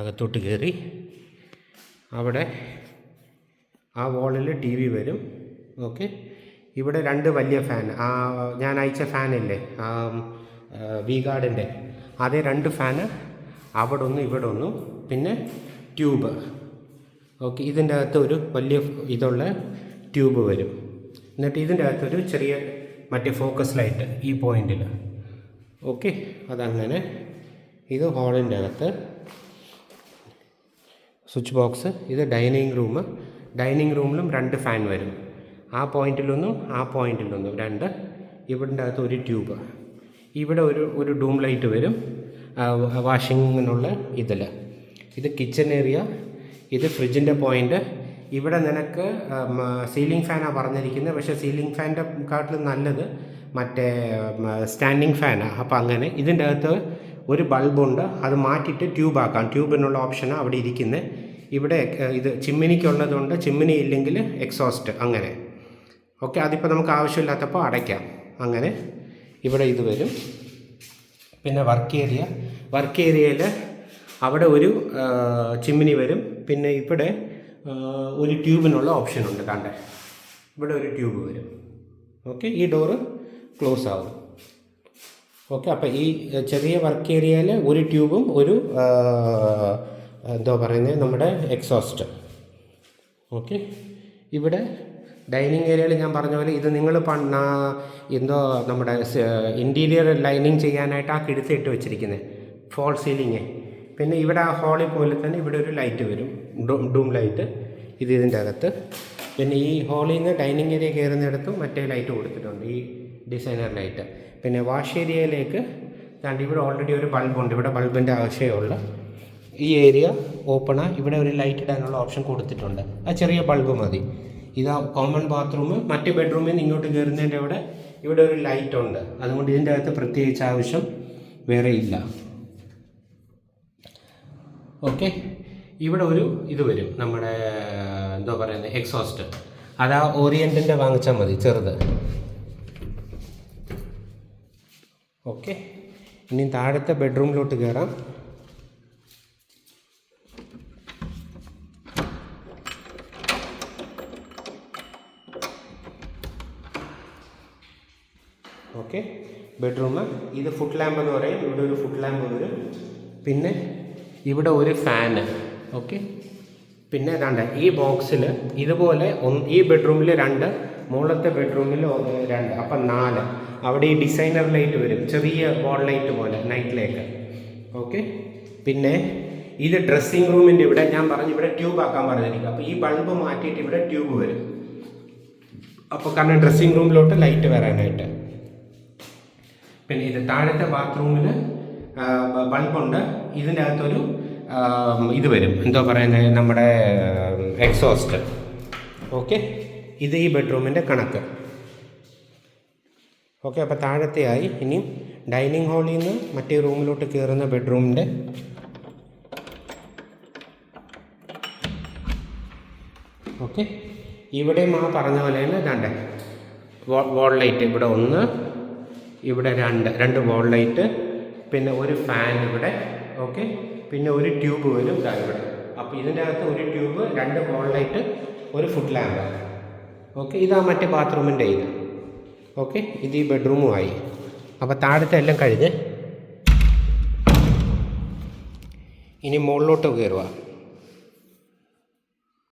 അകത്തോട്ട് കയറി അവിടെ ആ വാളിൽ ടി വി വരും. ഓക്കെ, ഇവിടെ 2 വലിയ ഫാൻ, ഞാൻ അയച്ച ഫാനില്ലേ വി ഗാർഡിൻ്റെ, അതേ 2 ഫാന് അവിടെ ഒന്നും ഇവിടെ ഒന്നും, പിന്നെ ട്യൂബ്. ഓക്കെ, ഇതിൻ്റെ അകത്ത് ഒരു വലിയ ഇതുള്ള ട്യൂബ് വരും. എന്നിട്ട് ഇതിൻ്റെ അകത്തൊരു ചെറിയ മറ്റേ ഫോക്കസ് ലൈറ്റ് ഈ പോയിന്റിൽ. ഓക്കെ, അതങ്ങനെ. ഇത് ഹാളിൻ്റെ അകത്ത് സ്വിച്ച് ബോക്സ്. ഇത് ഡൈനിങ് റൂമിലും 2 ഫാൻ വരും. ആ പോയിന്റിലൊന്നും ആ പോയിന്റിലൊന്നും 2. ഇവിടെ അകത്ത് ഒരു ട്യൂബ്. ഇവിടെ ഒരു ഡൂം ലൈറ്റ് വരും വാഷിങ്ങിനുള്ള ഇതിൽ. ഇത് കിച്ചൺ ഏരിയ. ഇത് ഫ്രിഡ്ജിൻ്റെ പോയിൻ്റ്. ഇവിടെ നിനക്ക് സീലിംഗ് ഫാനാണ് പറഞ്ഞിരിക്കുന്നത്, പക്ഷേ സീലിംഗ് ഫാനിൻ്റെ കാട്ടിലും നല്ലത് മറ്റേ സ്റ്റാൻഡിങ് ഫാനാണ്. അപ്പോൾ അങ്ങനെ ഇതിൻ്റെ അകത്ത് ഒരു ബൾബുണ്ട്, അത് മാറ്റിയിട്ട് ട്യൂബാക്കാം. ട്യൂബിനുള്ള ഓപ്ഷനാണ് അവിടെ ഇരിക്കുന്നത്. ഇവിടെ ഇത് ചിമ്മിനിക്കുള്ളതുകൊണ്ട്, ചിമ്മിനി ഇല്ലെങ്കിൽ എക്സോസ്റ്റ് അങ്ങനെ. ഓക്കെ, അതിപ്പോൾ നമുക്ക് ആവശ്യമില്ലാത്തപ്പോൾ അടയ്ക്കാം. അങ്ങനെ ഇവിടെ ഇത് വരും. പിന്നെ വർക്ക് ഏരിയയിൽ അവിടെ ഒരു ചിമ്മിനി വരും. പിന്നെ ഇവിടെ ഒരു ട്യൂബിനുള്ള ഓപ്ഷനുണ്ട്. കണ്ടേ, ഇവിടെ ഒരു ട്യൂബ് വരും. ഓക്കെ, ഈ ഡോറ് ക്ലോസ് ആവും. ഓക്കെ, അപ്പോൾ ഈ ചെറിയ വർക്ക് ഏരിയയിൽ ഒരു ട്യൂബും ഒരു നമ്മുടെ എക്സോസ്റ്റ്. ഓക്കെ, ഇവിടെ ഡൈനിങ് ഏരിയയിൽ ഞാൻ പറഞ്ഞ പോലെ ഇത് നിങ്ങൾ നമ്മുടെ ഇൻറ്റീരിയർ ലൈനിങ് ചെയ്യാനായിട്ട് ആ കിടുത്തിട്ട് വെച്ചിരിക്കുന്നത് ഫോൾ സീലിങ്. പിന്നെ ഇവിടെ ആ ഹോളിൽ പോലെ തന്നെ ഇവിടെ ഒരു ലൈറ്റ് വരും, ഡൂം ലൈറ്റ്. ഇതിൻ്റെ അകത്ത്. പിന്നെ ഈ ഹോളിൽ നിന്ന് ഡൈനിങ് ഏരിയ കയറുന്നിടത്തും മറ്റേ ലൈറ്റ് കൊടുത്തിട്ടുണ്ട്, ഈ ഡിസൈനർ ലൈറ്റ്. പിന്നെ വാഷ് ഏരിയയിലേക്ക് ഇവിടെ ഓൾറെഡി ഒരു ബൾബുണ്ട്. ഇവിടെ ബൾബിൻ്റെ ആവശ്യമുള്ള ഈ ഏരിയ ഓപ്പണാണ്. ഇവിടെ ഒരു ലൈറ്റ് ഇടാനുള്ള ഓപ്ഷൻ കൊടുത്തിട്ടുണ്ട്. ആ ചെറിയ ബൾബ് മതി. ഇതാ കോമൺ ബാത്റൂം. മറ്റ് ബെഡ്റൂമിൽ നിന്ന് ഇങ്ങോട്ട് കയറുന്നതിൻ്റെ ഇവിടെ ഒരു ലൈറ്റ് ഉണ്ട്. അതുകൊണ്ട് ഇതിൻ്റെ അകത്ത് പ്രത്യേകിച്ച് ആവശ്യം വേറെ ഇല്ല. ഓക്കെ, ഇവിടെ ഒരു ഇത് വരും, നമ്മുടെ എക്സോസ്റ്റ്. അതാ ഓറിയൻറ്റിൻ്റെ വാങ്ങിച്ചാൽ മതി, ചെറുത്. ഓക്കെ, ഇനി താഴത്തെ ബെഡ്റൂമിലോട്ട് കയറാം. Okay, bedroom. ഇത് ഫുട് ലാമ്പ് എന്ന് പറയും. ഇവിടെ ഒരു ഫുട് ലാമ്പ് വരും. പിന്നെ ഇവിടെ ഒരു ഫാന്. ഓക്കെ, പിന്നെ ഏതാണ്ട് ഈ ബോക്സിൽ ഇതുപോലെ ഈ ബെഡ്റൂമിൽ 2, മുകളിലത്തെ ബെഡ്റൂമിൽ 2, അപ്പം 4. അവിടെ ഈ ഡിസൈനർ ലൈറ്റ് വരും, ചെറിയ ബോൾ ലൈറ്റ് പോലെ, നൈറ്റ് ലൈറ്റ്. ഓക്കെ, പിന്നെ ഇത് ഡ്രസ്സിങ് റൂമിൻ്റെ ഇവിടെ ഞാൻ പറഞ്ഞു ഇവിടെ ട്യൂബ് ആക്കാൻ പറഞ്ഞിരിക്കും. അപ്പോൾ ഈ ബൾബ് മാറ്റിയിട്ട് ഇവിടെ ട്യൂബ് വരും. അപ്പോൾ കാരണം ഡ്രസ്സിങ് റൂമിലോട്ട് ലൈറ്റ് വരാനായിട്ട്. പിന്നെ ഇത് താഴത്തെ ബാത്റൂമിൽ ബൾബുണ്ട്. ഇതിൻ്റെ അകത്തൊരു ഇത് വരും, നമ്മുടെ എക്സോസ്റ്റ്. ഓക്കെ, ഇത് ഈ ബെഡ്റൂമിൻ്റെ കണക്ക്. ഓക്കെ, അപ്പോൾ താഴത്തെയായി. ഇനിയും ഡൈനിങ് ഹാളിൽ നിന്ന് മറ്റേ റൂമിലോട്ട് കയറുന്ന ബെഡ്റൂമിൻ്റെ ഓക്കെ, ഇവിടെയും ആ പറഞ്ഞ പോലെ തന്നെ വാൾ ലൈറ്റ്. ഇവിടെ 1, ഇവിടെ 2 വാൾ ലൈറ്റ്, പിന്നെ ഒരു ഫാൻ ഇവിടെ. ഓക്കെ, പിന്നെ ഒരു ട്യൂബ് വരും ഇവിടെ. അപ്പോൾ ഇതിൻ്റെ അകത്ത് ഒരു ട്യൂബ്, 2 വാൾ ലൈറ്റ്, ഒരു ഫുട് ലാമ്പ്. ഓക്കെ, ഇതാ മറ്റേ ബാത്റൂമിൻ്റെ ഇത്. ഓക്കെ, ഇത് ഈ ബെഡ്റൂമുമായി. അപ്പോൾ താഴത്തെ എല്ലാം കഴിഞ്ഞ് ഇനി മുകളിലോട്ട് കയറുക.